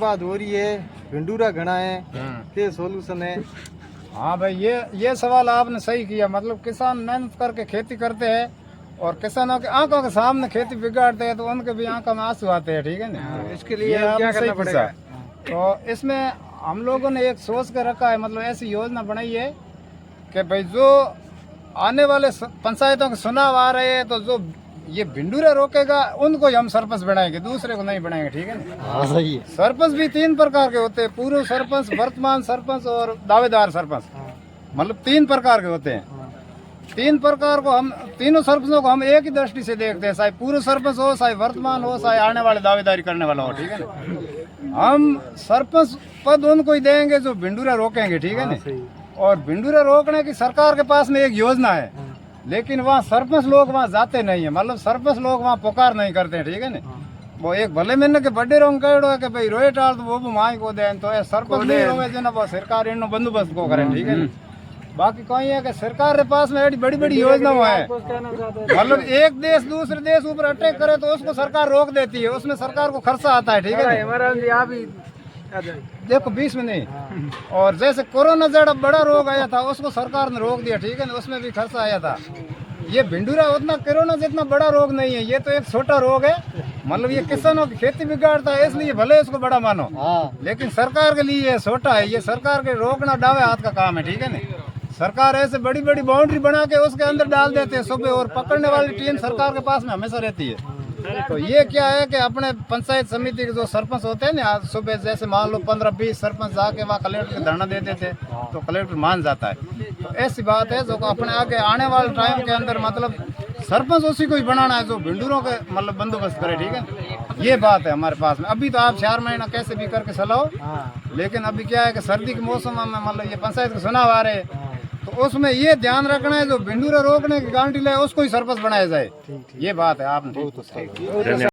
बर्बाद हो रही है, भिंडूरा घना है, क्या सोल्यूशन है? हाँ भाई, ये सवाल आपने सही किया। मतलब किसान मेहनत करके खेती करते हैं और किसानों के आंखों के सामने खेती बिगाड़ते हैं तो उनके भी आंखों में आंसू आते हैं, ठीक है ना। इसके लिए ये क्या आपने करना सही पड़ेगा? पूछा। तो इसमें हम लोगों ने एक सोच के रखा है, मतलब ऐसी योजना बनाई है कि भाई जो आने वाले पंचायतों के चुनाव आ रहे हैं तो जो ये भिंडूरा रोकेगा उनको ही हम सरपंच बनाएंगे, दूसरे को नहीं बनाएंगे, ठीक है ना। हाँ सही है। सरपंच भी 3 प्रकार के होते हैं, पूर्व सरपंच, वर्तमान सरपंच और दावेदार सरपंच। मतलब 3 प्रकार के होते हैं। 3 प्रकार को हम तीनों सरपंचों को हम एक ही दृष्टि से देखते हैं, चाहे पूर्व सरपंच हो, चाहे वर्तमान हो, चाहे आने वाले दावेदारी करने वाला हो, ठीक है ना। हम सरपंच पद उनको ही देंगे जो भिंडूरा रोकेंगे, ठीक है ना। और भिंडूरा रोकने की सरकार के पास में एक योजना है, लेकिन वहाँ सरपंच लोग वहाँ जाते नहीं है, मतलब सरपंच लोग वहाँ पुकार नहीं करते हैं, ठीक है ना। वो एक भले महीने के बड़े रोंग कहो है कि भाई रोए टाल तो वो भी माई को दे, तो सरपंच नहीं रोवे जो ना वो सरकार इन बंदोबस्त को करें, ठीक है ना। बाकी कोई है कि सरकार के पास में बड़ी बड़ी योजना है, मतलब एक देश दूसरे देश ऊपर अटैक करे तो उसको सरकार रोक देती है, उसमें सरकार को खर्चा आता है, ठीक है। देखो 20 में नहीं। और जैसे कोरोना जड़ा बड़ा रोग आया था उसको सरकार ने रोक दिया, ठीक है ना, उसमें भी खर्चा आया था। ये भिंडूरा उतना कोरोना जितना बड़ा रोग नहीं है, ये तो एक छोटा रोग है, मतलब ये किसानों की खेती बिगाड़ता है, इसलिए भले इसको बड़ा मानो, लेकिन सरकार के लिए ये छोटा है। ये सरकार के रोकना डावे हाथ का काम है, ठीक है ना। सरकार ऐसे बड़ी बड़ी बाउंड्री बना के उसके अंदर डाल देते हैं सुबह, और पकड़ने वाली टीम सरकार के पास में हमेशा रहती है। तो ये क्या है कि अपने पंचायत समिति के जो सरपंच होते हैं ना, सुबह जैसे मान लो 15-20 सरपंच जाके वहाँ कलेक्टर के धरना देते थे तो कलेक्टर मान जाता है। तो ऐसी बात है जो अपने आगे आने वाले टाइम के अंदर मतलब सरपंच उसी को ही बनाना है जो भिंडूरों के मतलब बंदोबस्त करे, ठीक है। ये बात है हमारे पास में। अभी तो आप 4 महीना कैसे भी करके चलाओ, लेकिन अभी क्या है कि सर्दी के मौसम में मतलब ये पंचायत के चुनाव आ रहे हैं तो उसमें ये ध्यान रखना है जो भिंडूरा रोकने की गारंटी ले उसको ही सरपंच बनाया जाए। ये बात है आपने ठीक।